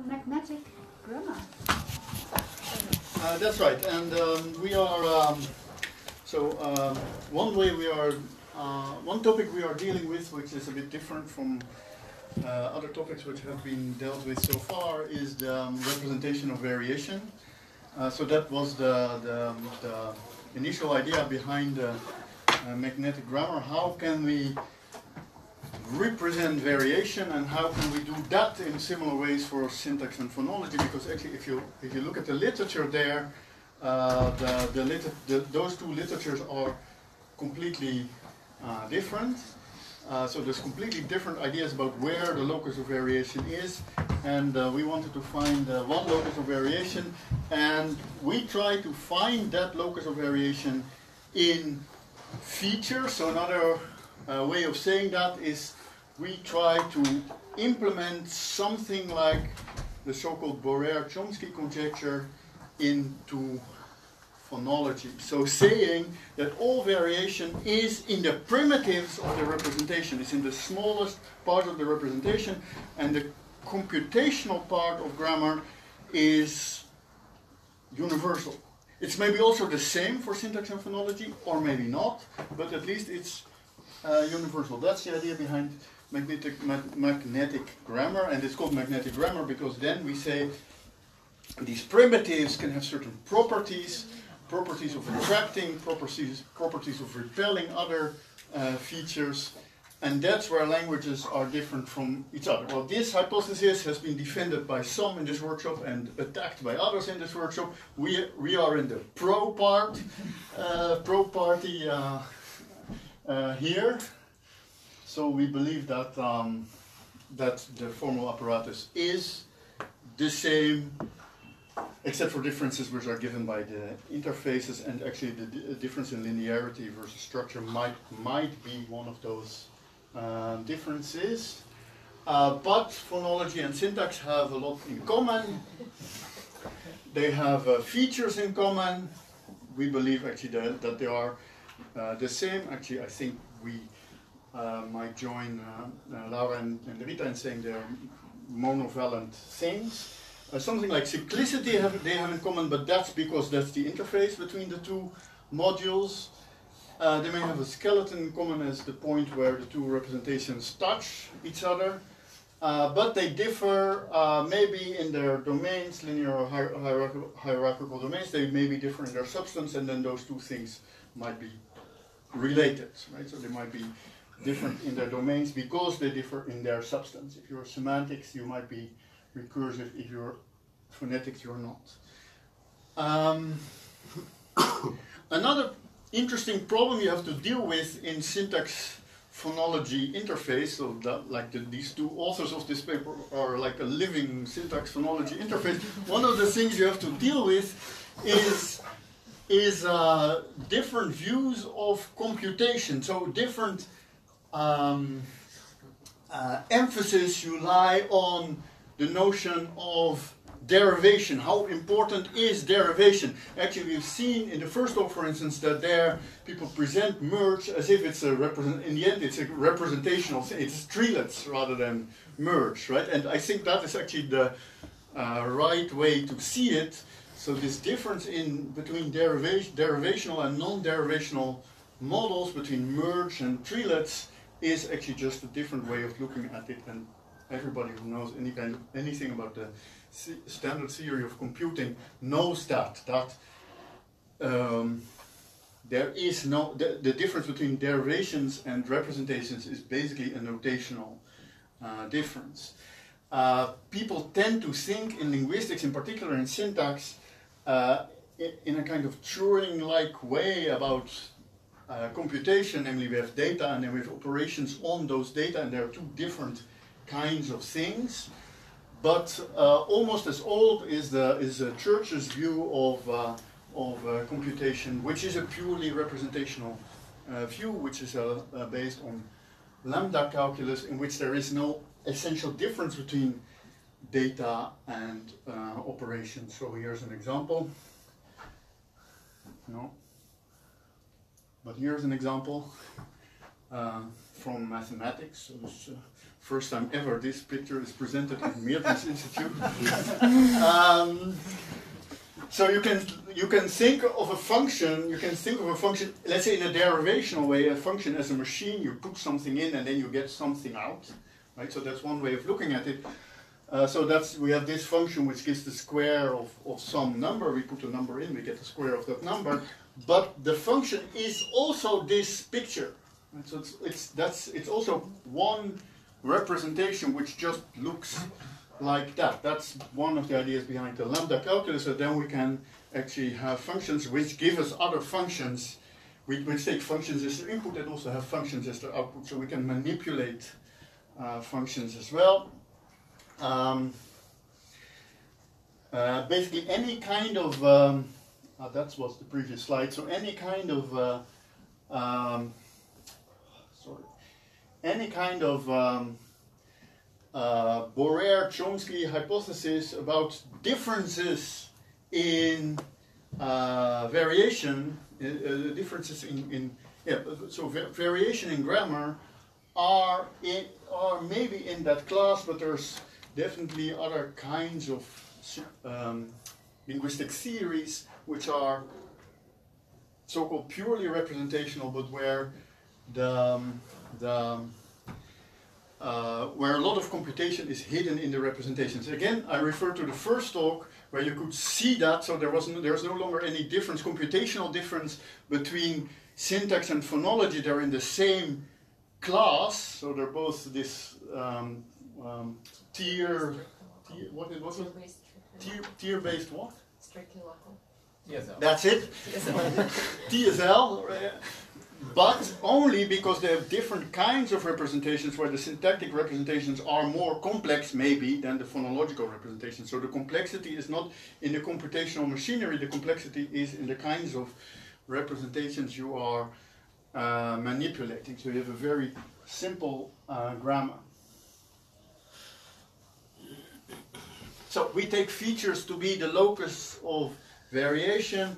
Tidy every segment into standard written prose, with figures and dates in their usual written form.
magnetic grammar. That's right, and we are, one topic we are dealing with, which is a bit different from other topics which have been dealt with so far, is the representation of variation. So that was the initial idea behind magnetic grammar. How can we represent variation, and how can we do that in similar ways for syntax and phonology? Because actually, if you look at the literature there, those two literatures are completely different. So there's completely different ideas about where the locus of variation is, and we wanted to find one locus of variation, and we try to find that locus of variation in features. So another way of saying that is we try to implement something like the so-called Borel-Chomsky conjecture into phonology. So saying that all variation is in the primitives of the representation, it's in the smallest part of the representation, and the computational part of grammar is universal. It's maybe also the same for syntax and phonology, or maybe not, but at least it's universal. That's the idea behind magnetic grammar, and it's called magnetic grammar because then we say these primitives can have certain properties of attracting, properties of repelling other features, and that's where languages are different from each other. Well, this hypothesis has been defended by some in this workshop and attacked by others in this workshop. We are in the pro party here. So we believe that that the formal apparatus is the same, except for differences which are given by the interfaces, and actually the difference in linearity versus structure might be one of those differences. But phonology and syntax have a lot in common. They have features in common. We believe actually that they are the same. Actually, I think we might join Laura and Rita in saying they're monovalent things. Something like cyclicity they have in common, but that's because that's the interface between the two modules. They may have a skeleton in common as the point where the two representations touch each other, but they differ maybe in their domains, linear or hierarchical domains. They may be different in their substance, and then those two things might be related, right? So they might be different in their domains because they differ in their substance. If you're semantics, you might be recursive. If you're phonetics, you're not. Another interesting problem you have to deal with in syntax phonology interface, so that, these two authors of this paper are like a living syntax phonology interface. One of the things you have to deal with is different views of computation. So different emphasis you lie on the notion of derivation. How important is derivation? Actually, we've seen in the first talk, for instance, that there people present merge as if it's in the end it's a representational thing. It's treelets rather than merge, right? And I think that is actually the right way to see it. So this difference between derivational and non-derivational models, between merge and treelets, is actually just a different way of looking at it, and everybody who knows anything about the standard theory of computing knows that there is the difference between derivations and representations is basically a notational difference. People tend to think in linguistics, in particular in syntax, in a kind of Turing-like way about computation. Namely, we have data and then we have operations on those data, and there are two different kinds of things. But almost as old is the Church's view of computation, which is a purely representational view, which is based on lambda calculus, in which there is no essential difference between data and operations. So here's an example. No. But here's an example. from mathematics. So it's first time ever this picture is presented at Meertens Instituut. So you can think of a function. You can think of a function. Let's say in a derivational way, a function as a machine. You put something in and then you get something out, right? So that's one way of looking at it. So we have this function which gives the square of some number. We put a number in, we get the square of that number. But the function is also this picture. Right? So it's also one representation which just looks like that. That's one of the ideas behind the lambda calculus. So then we can actually have functions which give us other functions. Which take functions as their input and also have functions as their output. So we can manipulate functions as well. Basically any kind of that was the previous slide. So any kind of Borer-Chomsky hypothesis about differences in variation, differences variation in grammar are maybe in that class, but there's definitely other kinds of linguistic theories which are so-called purely representational, but where where a lot of computation is hidden in the representations. Again, I refer to the first talk where you could see that, so there's no longer any difference, computational difference between syntax and phonology. They're in the same class, so they're both this tier-based what? Strictly local. TSL. That's it. TSL. But only because they have different kinds of representations, where the syntactic representations are more complex maybe than the phonological representations. So the complexity is not in the computational machinery, the complexity is in the kinds of representations you are manipulating. So you have a very simple grammar. So we take features to be the locus of variation,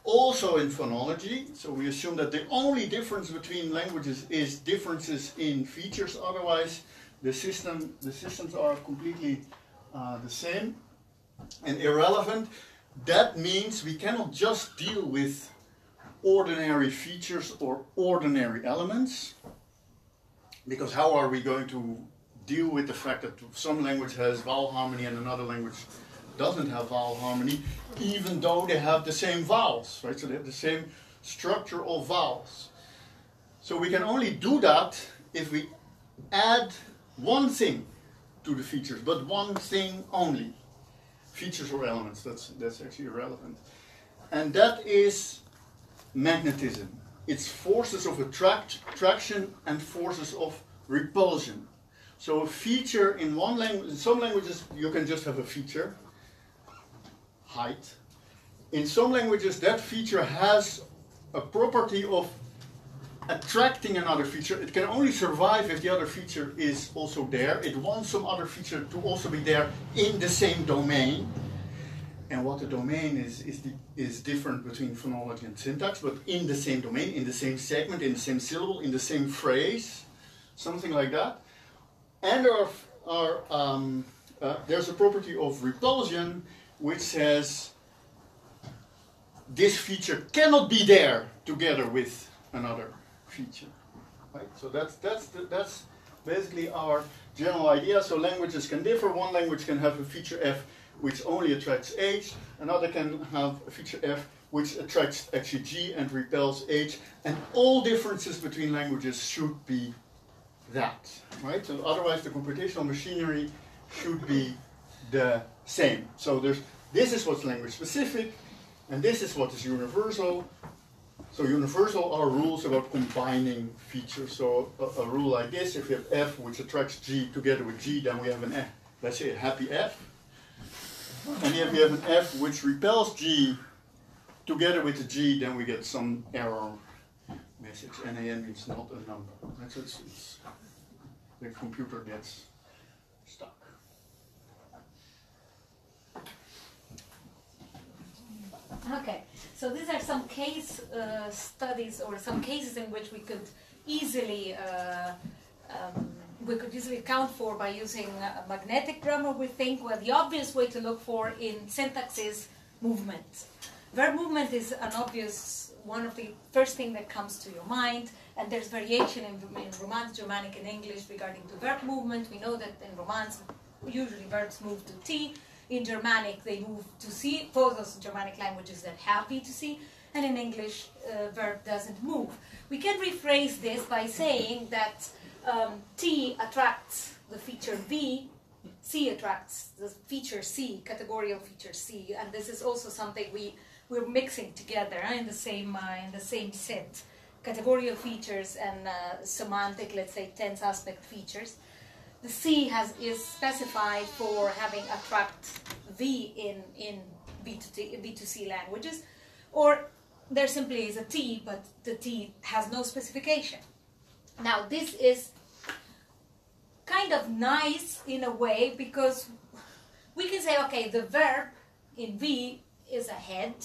also in phonology. So we assume that the only difference between languages is differences in features. Otherwise, the systems are completely the same and irrelevant. That means we cannot just deal with ordinary features or ordinary elements, because how are we going to deal with the fact that some language has vowel harmony and another language doesn't have vowel harmony, even though they have the same vowels, right? So they have the same structure of vowels. So we can only do that if we add one thing to the features, but one thing only. Features or elements, that's actually irrelevant. And that is magnetism. It's forces of attraction and forces of repulsion. So a feature in one language, in some languages you can just have a feature, height. In some languages that feature has a property of attracting another feature. It can only survive if the other feature is also there. It wants some other feature to also be there in the same domain. And what the domain is different between phonology and syntax, but in the same domain, in the same segment, in the same syllable, in the same phrase, something like that. And there's a property of repulsion which says this feature cannot be there together with another feature. Right? So that's basically our general idea. So languages can differ. One language can have a feature F which only attracts H. Another can have a feature F which attracts actually G and repels H. And all differences between languages should be that. Right? So otherwise the computational machinery should be the same. So this is what's language specific, and this is what is universal. So universal are rules about combining features. So a rule like this, if we have F which attracts G together with G, then we have an F, let's say a happy F. And if we have an F which repels G together with the G, then we get some error message. NaN means not a number. Right? So it's the computer gets stuck. Okay, so these are some case studies or some cases in which we could easily account for by using magnetic grammar, we think, well, the obvious way to look for in syntax is movement. Verb movement is an obvious, one of the first thing that comes to your mind, and there's variation in Romance, Germanic, and English regarding to verb movement. We know that in Romance, usually verbs move to T. In Germanic, they move to C, for those Germanic languages that have B to C, and in English, verb doesn't move. We can rephrase this by saying that T attracts the feature V, C attracts the feature C, categorical feature C, and this is also something we're mixing together in the same set, categorical features and semantic, let's say, tense aspect features. The C is specified for having attract V in B2C languages, or there simply is a T, but the T has no specification. Now this is kind of nice in a way, because we can say, okay, the verb in V is a head.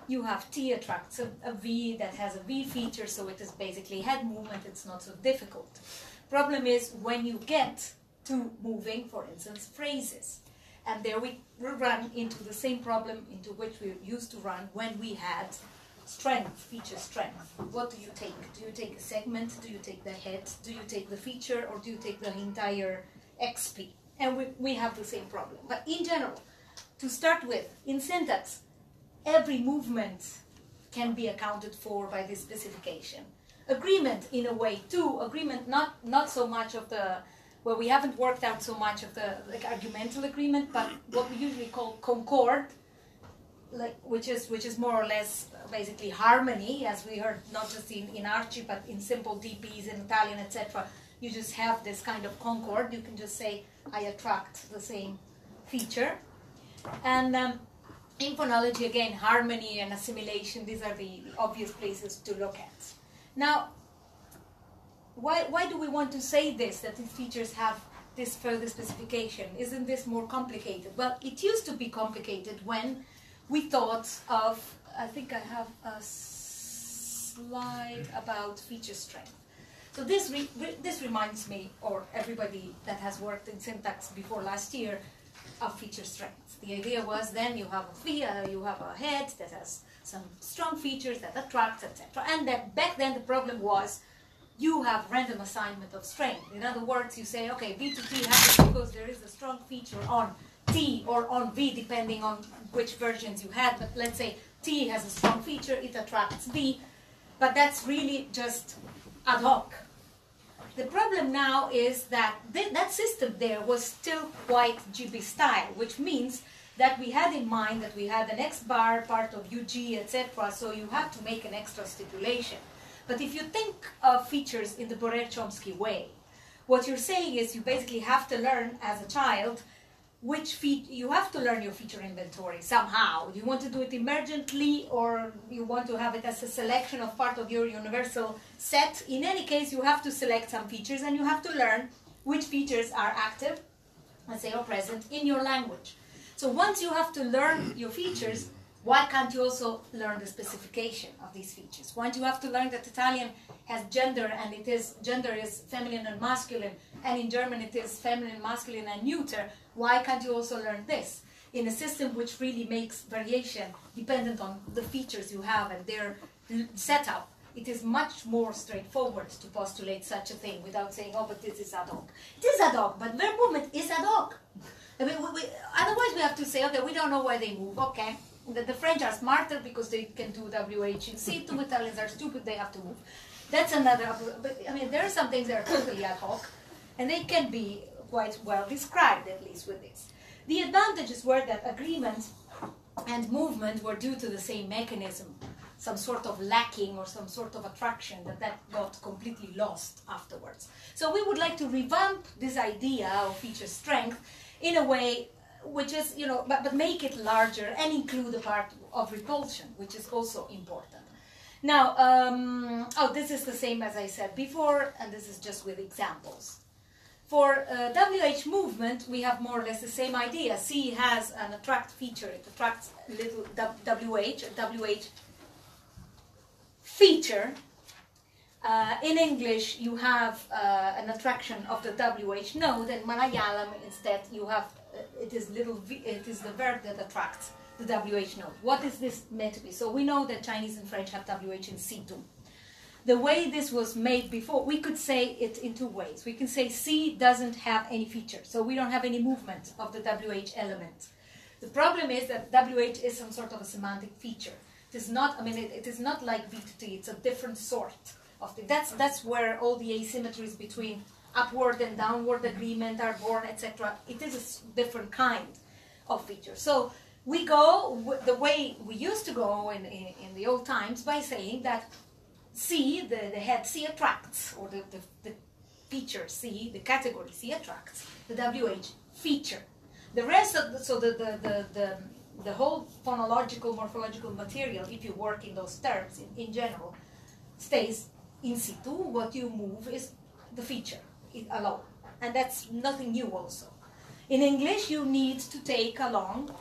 You have T attracts a V that has a V feature, so it is basically head movement. It's not so difficult. Problem is when you get to moving, for instance, phrases. And there we run into the same problem into which we used to run when we had strength, feature strength. What do you take? Do you take a segment? Do you take the head? Do you take the feature? Or do you take the entire XP? And we have the same problem. But in general, to start with, in syntax, every movement can be accounted for by this specification. Agreement, in a way, too. Agreement, not so much of the, well, we haven't worked out so much of the argumental agreement, but what we usually call concord, which is more or less basically harmony, as we heard not just in Archie, but in simple DPs in Italian, etc. You just have this kind of concord. You can just say, I attract the same feature. And in phonology, again, harmony and assimilation, these are the obvious places to look at. Now, why do we want to say this, that these features have this further specification? Isn't this more complicated? Well, it used to be complicated when we thought of, I think I have a slide about feature strength. So this reminds me, or everybody that has worked in syntax before last year, of feature strength. The idea was then you have a head that has some strong features that attract, etc. And that back then the problem was you have random assignment of strength. In other words, you say, okay, V to T happens because there is a strong feature on T or on V, depending on which versions you had. But let's say T has a strong feature, it attracts V, but that's really just ad hoc. The problem now is that that system there was still quite GB style, which means that we had in mind that we had an X bar, part of UG, etc., so you have to make an extra stipulation. But if you think of features in the Borer-Chomsky way, what you're saying is you basically have to learn as a child you have to learn your feature inventory somehow. You want to do it emergently, or you want to have it as a selection of part of your universal set. In any case, you have to select some features, and you have to learn which features are active, let's say, or present in your language. So once you have to learn your features, why can't you also learn the specification of these features? Once you have to learn that Italian has gender, and gender is feminine and masculine, and in German it is feminine, masculine, and neuter, why can't you also learn this? In a system which really makes variation dependent on the features you have and their setup, it is much more straightforward to postulate such a thing without saying, oh, but this is ad hoc. It is ad hoc, but verb movement is ad hoc. I mean, otherwise we have to say, okay, we don't know why they move, okay. The French are smarter because they can do WH in C2, Italians are stupid, they have to move. That's another, but I mean, there are some things that are totally ad hoc, and they can be quite well described, at least with this. The advantages were that agreement and movement were due to the same mechanism, some sort of lacking or some sort of attraction that got completely lost afterwards. So we would like to revamp this idea of feature strength in a way which is, but make it larger and include a part of repulsion, which is also important. Now, this is the same as I said before, and this is just with examples. For WH movement, we have more or less the same idea. C has an attract feature. It attracts little WH, a WH feature. In English, you have an attraction of the WH node, and Malayalam instead you have it is the verb that attracts the WH node. What is this meant to be? So we know that Chinese and French have WH in C2. The way this was made before, we could say it in two ways. We can say C doesn't have any feature, so we don't have any movement of the WH element. The problem is that WH is some sort of a semantic feature. It is not, it is not like V to T, it's a different sort of thing. That's where all the asymmetries between upward and downward agreement are born, etc. It is a different kind of feature. So we go the way we used to go in the old times by saying that C, the head C attracts, or the feature C, the category C attracts the WH feature. The rest of the whole phonological, morphological material, if you work in those terms in general, stays in C2. What you move is the feature alone, and that's nothing new also. In English, you need to take along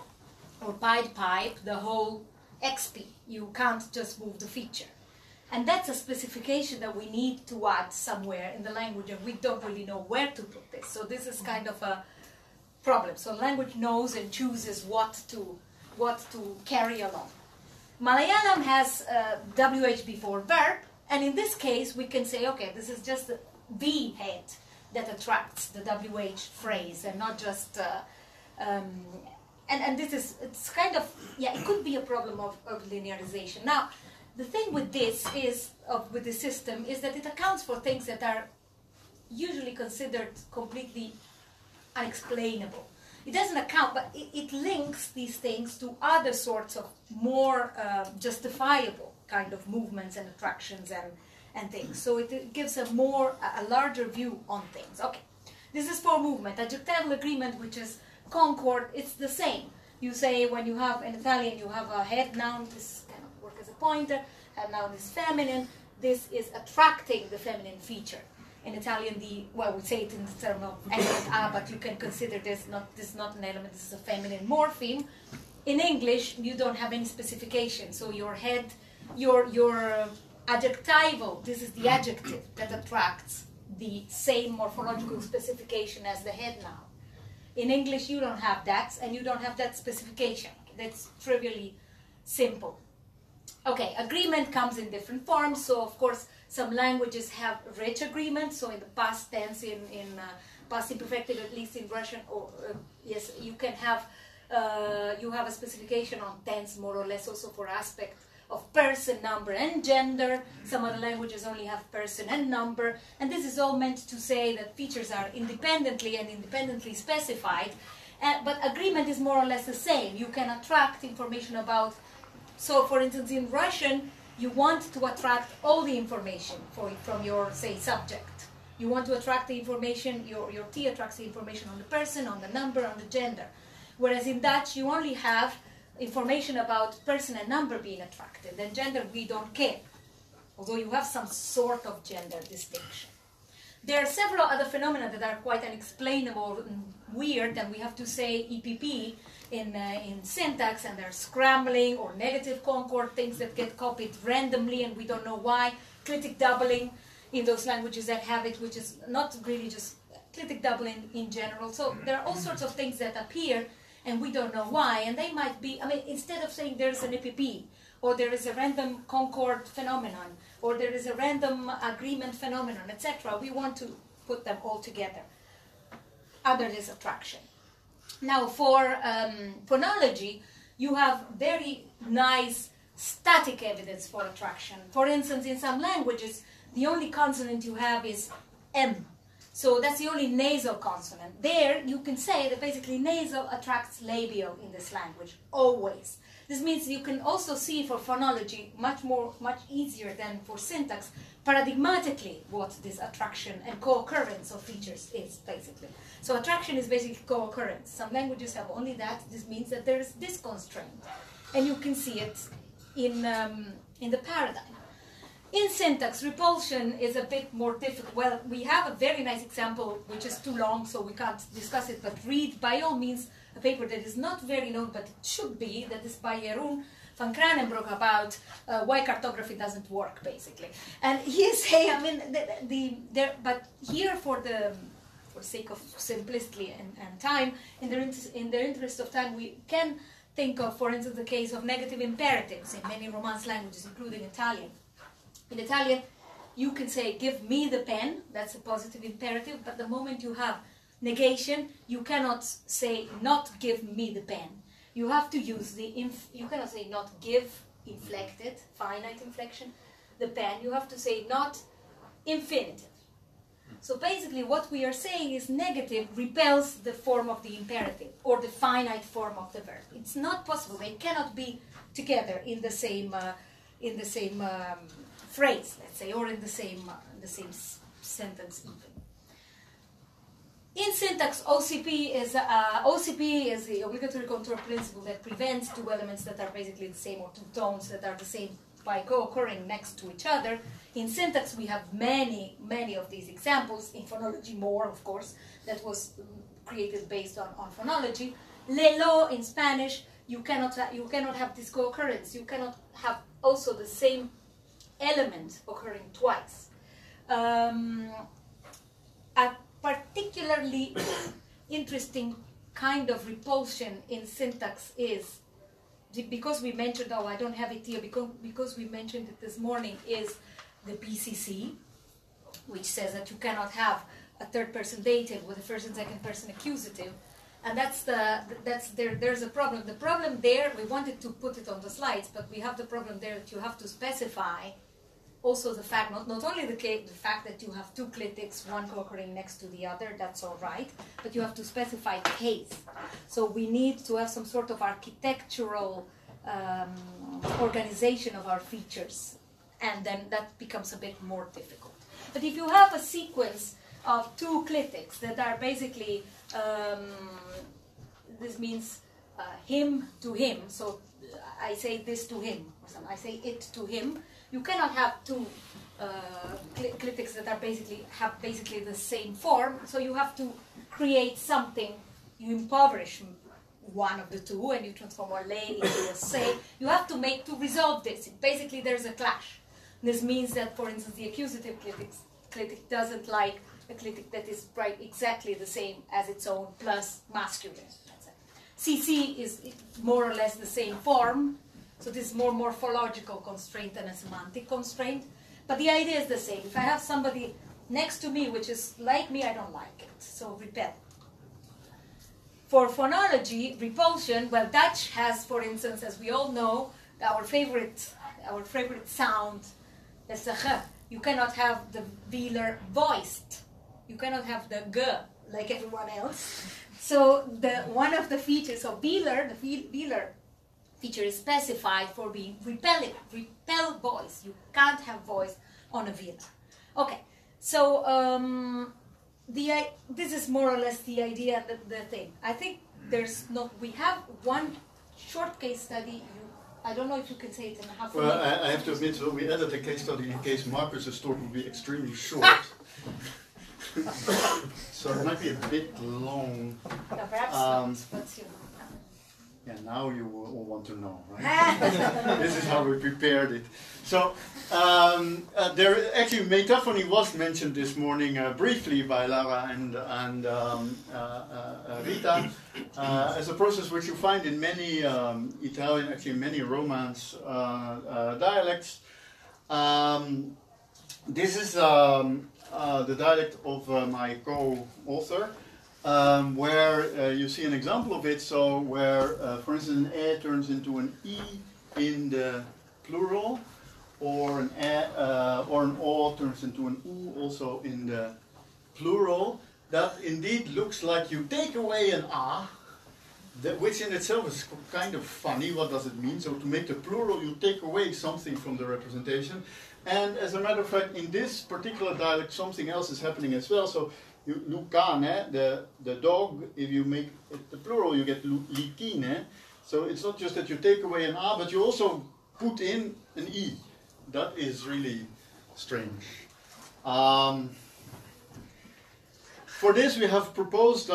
or pipe the whole XP. You can't just move the feature. And that's a specification that we need to add somewhere in the language, and we don't really know where to put this. So this is kind of a problem. So language knows and chooses what to carry along. Malayalam has WH before verb, and in this case we can say, okay, this is just the head that attracts the WH phrase, and not just and this is, it's kind of, yeah, it could be a problem of linearization. Now, the thing with this is, with the system, is that it accounts for things that are usually considered completely unexplainable. It doesn't account, but it links these things to other sorts of more justifiable kind of movements and attractions and things. So it gives a larger view on things. Okay, this is for movement. Adjectival agreement, which is concord, it's the same. You say, when you have, in Italian, you have a head noun, this kind of work as a pointer, and noun is feminine. This is attracting the feminine feature. In Italian, we say it in the term of element a, but you can consider this is not an element, this is a feminine morpheme. In English, you don't have any specification. So your head, your adjectival, this is the adjective that attracts the same morphological specification as the head noun. In English, you don't have that, and you don't have that specification. That's trivially simple. Okay, agreement comes in different forms. So, of course, some languages have rich agreement. So, in the past tense, in past imperfective, at least in Russian, or yes, you can have you have a specification on tense, more or less, also for aspect of person, number, and gender. Some other languages only have person and number, and this is all meant to say that features are independently specified, but agreement is more or less the same. You can attract information about, so for instance in Russian, you want to attract all the information from your, say, subject. You want to attract the information, your T attracts the information on the person, on the number, on the gender. Whereas in Dutch, you only have information about person and number being attracted, and gender we don't care, although you have some sort of gender distinction. There are several other phenomena that are quite unexplainable and weird, and we have to say EPP in syntax, and they're scrambling or negative concord, things that get copied randomly and we don't know why, clitic doubling in those languages that have it, which is not really just clitic doubling in general. So there are all sorts of things that appear and we don't know why, and they might be, instead of saying there's an EPP, or there is a random concord phenomenon, or there is a random agreement phenomenon, etc., we want to put them all together under this attraction. Now, for phonology, you have very nice static evidence for attraction. For instance, in some languages, the only consonant you have is M. So that's the only nasal consonant. There, you can say that basically nasal attracts labial in this language, always. This means you can also see for phonology, much easier than for syntax, paradigmatically what this attraction and co-occurrence of features is, basically. So attraction is basically co-occurrence. Some languages have only that. This means that there is this constraint. And you can see it in the paradigm. In syntax, repulsion is a bit more difficult. Well, we have a very nice example, which is too long, so we can't discuss it, but read, by all means, a paper that is not very known, but it should be, that is by Jeroen van Kranenbroek about why cartography doesn't work, basically. And he's saying, I mean, but here for sake of simplicity and time, in the interest of time, we can think of, for instance, the case of negative imperatives in many Romance languages, including Italian. In Italian, you can say, give me the pen, that's a positive imperative, but the moment you have negation, you cannot say, not give me the pen. You have to use you cannot say not give, inflected, finite inflection, the pen. You have to say not infinitive. So basically what we are saying is negative repels the form of the imperative or the finite form of the verb. It's not possible. They cannot be together in the same phrase, let's say, or in the same sentence even. In syntax, OCP is the obligatory contour principle that prevents two elements that are basically the same, or two tones that are the same, by co-occurring next to each other. In syntax, we have many of these examples. In phonology, more, of course, that was created based on phonology. Lelo in Spanish, you cannot have this co-occurrence. You cannot have also the same element occurring twice. A particularly interesting kind of repulsion in syntax is, because we mentioned, oh, I don't have it here, because we mentioned it this morning, is the PCC, which says that you cannot have a third person dative with a first and second person accusative. And there's a problem. The problem there, we wanted to put it on the slides, but we have the problem there that you have to specify also the fact, not only the fact that you have two clitics, one co-occurring next to the other, that's all right, but you have to specify case. So we need to have some sort of architectural organization of our features, and then that becomes a bit more difficult. But if you have a sequence of two clitics that are basically, this means him to him, so I say this to him, or something, I say it to him. You cannot have two clitics that are basically the same form, so you have to create something. You impoverish one of the two, and you transform a lay into a say. You have to resolve this. Basically, there's a clash. This means that, for instance, the accusative clitic doesn't like a clitic that is exactly the same as its own plus masculine. CC is more or less the same form. So this is more morphological constraint than a semantic constraint. But the idea is the same. If I have somebody next to me which is like me, I don't like it. So repel. For phonology, repulsion, well, Dutch has, for instance, as we all know, our favorite sound, the g. You cannot have the velar voiced. You cannot have the g like everyone else. So one of the features of velar, the velar feature is specified for being repel voice. You can't have voice on a velar. Okay, so this is more or less the idea, the thing. I think we have one short case study. I don't know if you can say it in half a minute. Well, I have to admit, so we added a case study in case Marcus's talk would be extremely short. So it might be a bit long. No, perhaps not, but you know. Yeah, now you all want to know, right? This is how we prepared it. So, actually, metaphony was mentioned this morning briefly by Lara and Rita as a process which you find in many Italian, actually many Romance dialects. This is the dialect of my co-author. Where you see an example of it, so where, for instance, an e turns into an e in the plural, or an o turns into an u also in the plural. That indeed looks like you take away an a, which in itself is kind of funny. What does it mean? So to make the plural, you take away something from the representation. And as a matter of fact, in this particular dialect, something else is happening as well. So Lucane, the dog, if you make it the plural, you get Litine. So it's not just that you take away an A, but you also put in an E. That is really strange. For this we have proposed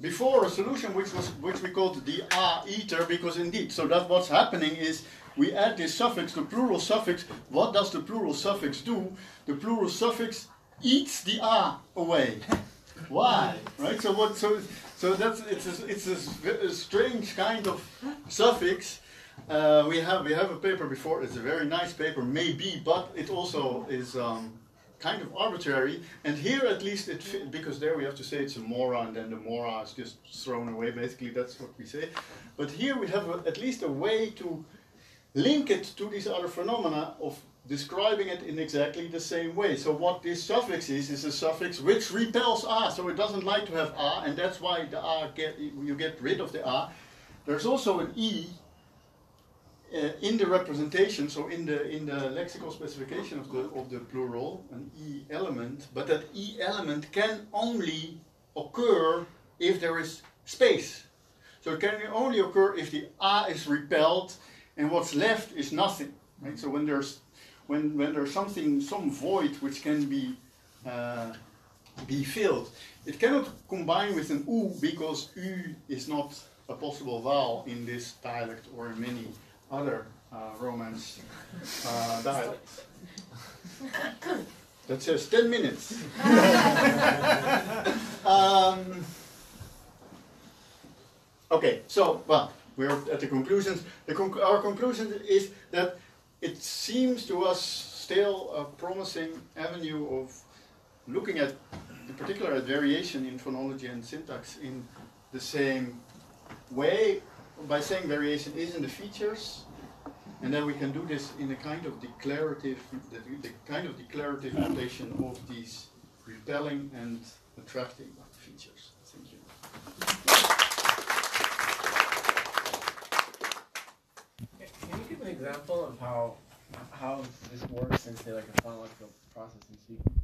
before a solution which we called the a-eater, because indeed, so that what's happening is we add this suffix, the plural suffix. What does the plural suffix do? The plural suffix eats the a away. Why? Right? So what? So that's it's a strange kind of suffix. We have a paper before. It's a very nice paper, maybe, but it also is kind of arbitrary. And here, at least, because there we have to say it's a mora, and then the mora is just thrown away. Basically, that's what we say. But here we have at least a way to link it to these other phenomena of describing it in exactly the same way. So what this suffix is a suffix which repels a, so it doesn't like to have a, and that's why the a you get rid of the a. There's also an e in the representation, so in the lexical specification of the plural, an e element, but that e element can only occur if there is space. So it can only occur if the a is repelled and what's left is nothing. Right? So when there's something, some void which can be filled, it cannot combine with an u, because u is not a possible vowel in this dialect or in many other Romance dialects. That says 10 minutes. Okay, so, well, we're at the conclusions. Our conclusion is that it seems to us still a promising avenue of looking at, in particular, at variation in phonology and syntax in the same way, by saying variation is in the features, and then we can do this in a kind of declarative, the kind of declarative notation of these repelling and attracting features. Thank you. Can you give an example of how this works in, say, like a phonological processing sequence?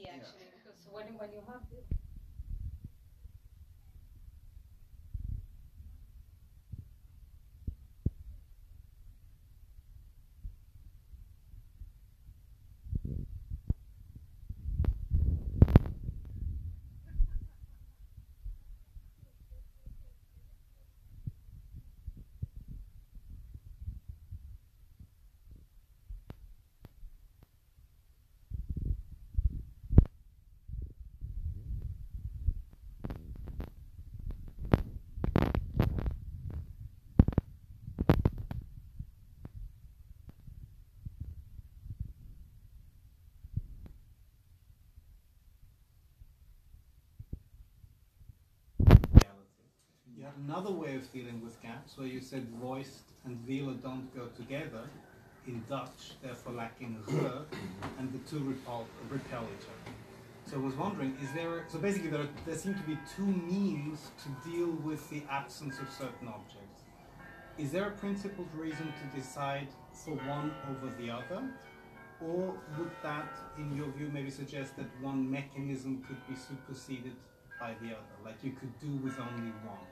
Actually, because when you have this. Another way of dealing with gaps, where you said voiced and vela don't go together in Dutch, therefore lacking r, and the two repel each other. So I was wondering, so basically there seem to be two means to deal with the absence of certain objects. Is there a principled reason to decide for one over the other? Or would that, in your view, maybe suggest that one mechanism could be superseded by the other, like you could do with only one?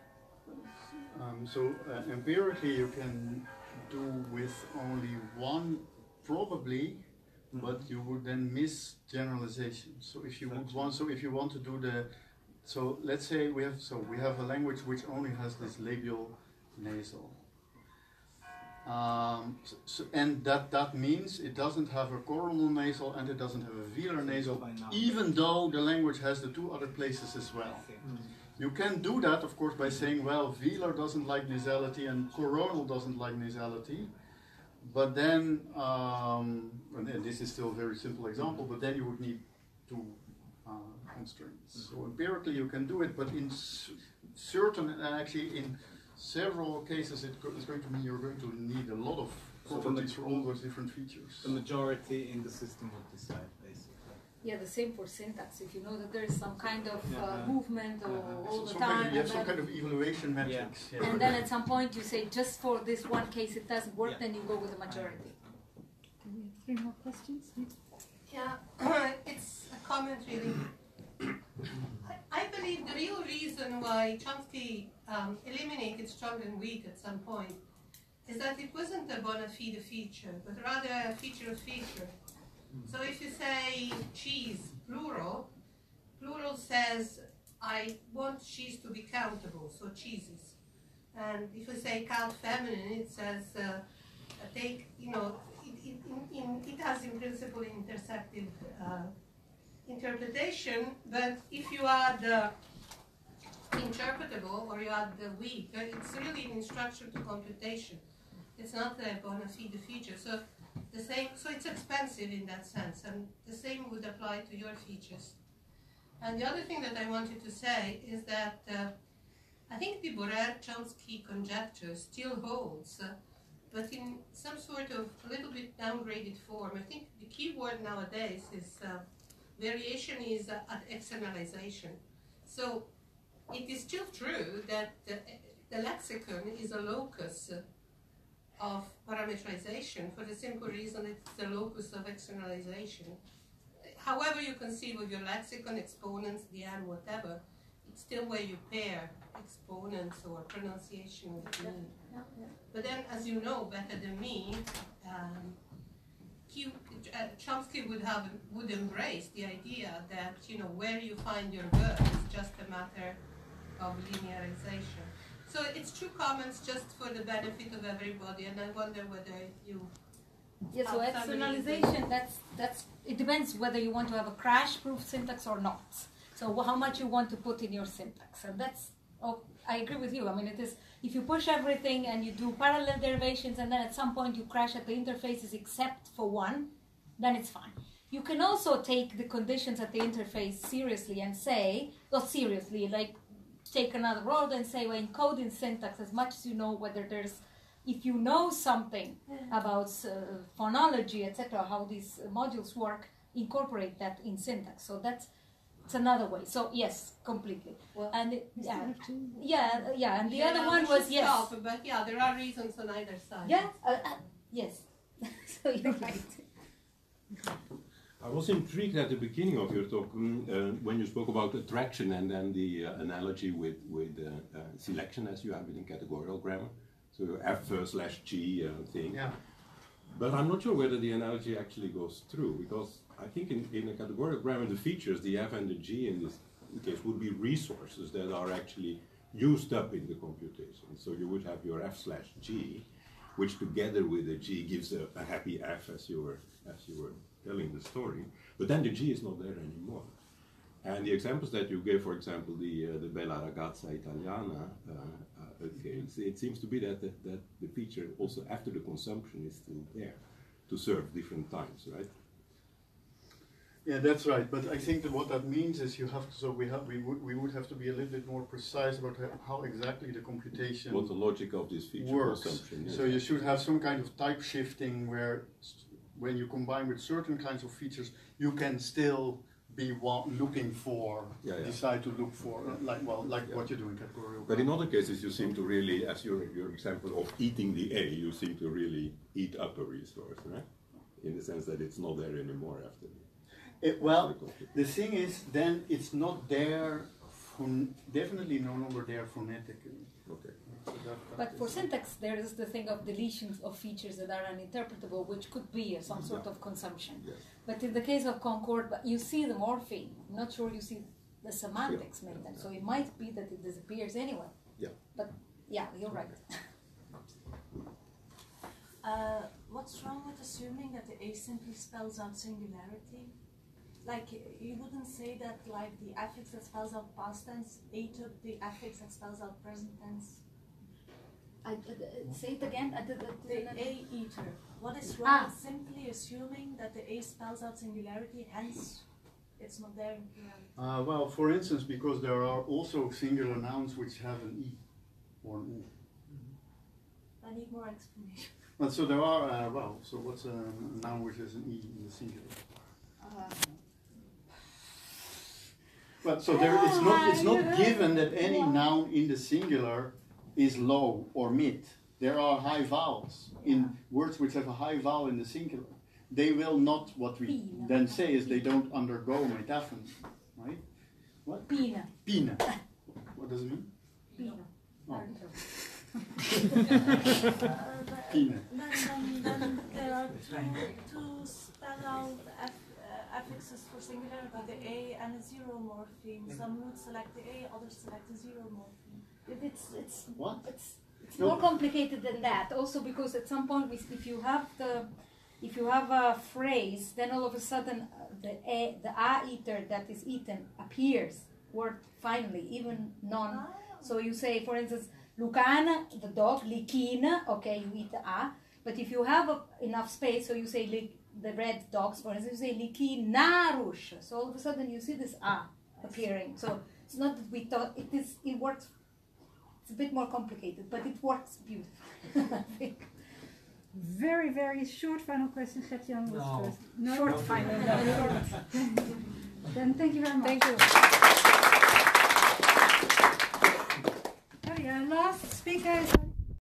Empirically you can do with only one, probably, but you would then miss generalization. So if you want to do So let's say we have a language which only has this labial nasal. And that means it doesn't have a coronal nasal and it doesn't have a velar nasal, even though the language has the two other places as well. You can do that, of course, by saying, well, velar doesn't like nasality and coronal doesn't like nasality. But then, and this is still a very simple example, but then you would need two constraints. So empirically you can do it, but in certain, and actually in several cases it's going to mean you're going to need a lot of properties for all those different features. The majority in the system would decide, basically. Yeah, the same for syntax. If you know that there is some kind of movement all the So time, you have some kind of evaluation metrics. Yeah. and then at some point you say, just for this one case it doesn't work, then you go with the majority. Do we have 3 more questions? Yeah, it's a comment really. I believe the real reason why Chomsky eliminated strong and weak at some point is that it wasn't a bona fide feature, but rather a feature of feature. So if you say cheese, plural says, I want cheese to be countable, so cheeses. And if you say count feminine, it says, take, you know, it has in principle intersective interpretation, but if you add the interpretable or you add the weak, it's really an instruction to computation. It's not a bona fide feature. So the same, so it's expensive in that sense, and the same would apply to your features. And the other thing that I wanted to say is that I think the Borel-Chomsky conjecture still holds, but in some sort of a little bit downgraded form. I think the key word nowadays is variation is at externalization. So it is still true that the lexicon is a locus of parameterization for the simple reason it's the locus of externalization. However you conceive of your lexicon, exponents, the and whatever, it's still where you pair exponents or pronunciation with meaning. But then, as you know better than me, Chomsky would embrace the idea that, you know, where you find your verb is just a matter of linearization. So it's 2 comments just for the benefit of everybody, and I wonder whether you. Yeah, so externalization, that's it depends whether you want to have a crash-proof syntax or not. So how much you want to put in your syntax, and that's. Oh, I agree with you. I mean, it is if you push everything and you do parallel derivations, and then at some point you crash at the interfaces except for one, then it's fine. You can also take the conditions at the interface seriously and say, not seriously, like take another road and say, well, encode in syntax as much as you know whether there's, if you know something about phonology, etc., how these modules work, incorporate that in syntax. So it's another way. So yes, completely. Well, and and the yeah, other one was yes. Stop, but yeah, there are reasons on either side. Yeah, yes. So you're right. I was intrigued at the beginning of your talk when you spoke about attraction and then the analogy with selection as you have it in categorical grammar. So F/G thing. Yeah. But I'm not sure whether the analogy actually goes through, because I think in a categorical grammar the features, the F and the G in this case, would be resources that are actually used up in the computation. So you would have your F/G, which together with the G gives a happy F as you were telling the story, but then the G is not there anymore. And the examples that you gave, for example, the Bella Ragazza Italiana case, it seems to be that the feature also after the consumption is still there to serve different times, right? Yeah, that's right. But I think that what that means is you have to. So we would have to be a little bit more precise about how exactly the computation. What the logic of this feature works. consumption is. So you should have some kind of type shifting where, when you combine with certain kinds of features, you can still be looking for, decide to look for, like what you do in categorical. But in other cases, you seem to really, as your example of eating the A, you seem to really eat up a resource, right? In the sense that it's not there anymore after. The thing is, then it's not there, definitely no longer there phonetically. Okay. So But for syntax, there is the thing of deletions of features that are uninterpretable, which could be some sort of consumption. Yes. But in the case of Concord, you see the morpheme. I'm not sure you see the semantics make them. So it might be that it disappears anyway. Yeah. But yeah, you're right. What's wrong with assuming that the A simply spells out singularity? Like, you wouldn't say that, like, the affix that spells out past tense ate up the affix that spells out present tense? Say it again. The A eater. What is wrong with simply assuming that the A spells out singularity, hence it's not there in plurality? Well, for instance, because there are also singular nouns which have an E or an U. I need more explanation. But so there are, well, so what's a noun which has an E in the singular? But so there, it's not given that any noun in the singular is low or mid. There are high vowels in words which have a high vowel in the singular. They will not, what we then say is they don't undergo metaphony, right? What? Pina. Pina. What does it mean? Pina. Oh. Then there are two spell out affixes for singularity, the A and a zero morpheme. Some would select the A, others select the zero morpheme. It's what? It's more complicated than that. Also because at some point, if you have a phrase, then all of a sudden the A eater that is eaten appears. Word finally, even non. So you say, for instance, Lucana, the dog, Likina, okay, you eat the A. But if you have enough space, so you say the red dogs, for instance, you say Likinarush. So all of a sudden you see this A appearing. So it's not that we thought it works. It's a bit more complicated, but it works beautifully, I think. Very, very short final question. Gert-Jan was first. No. Short final. Then thank you very much. Thank you. Oh yeah, last speaker is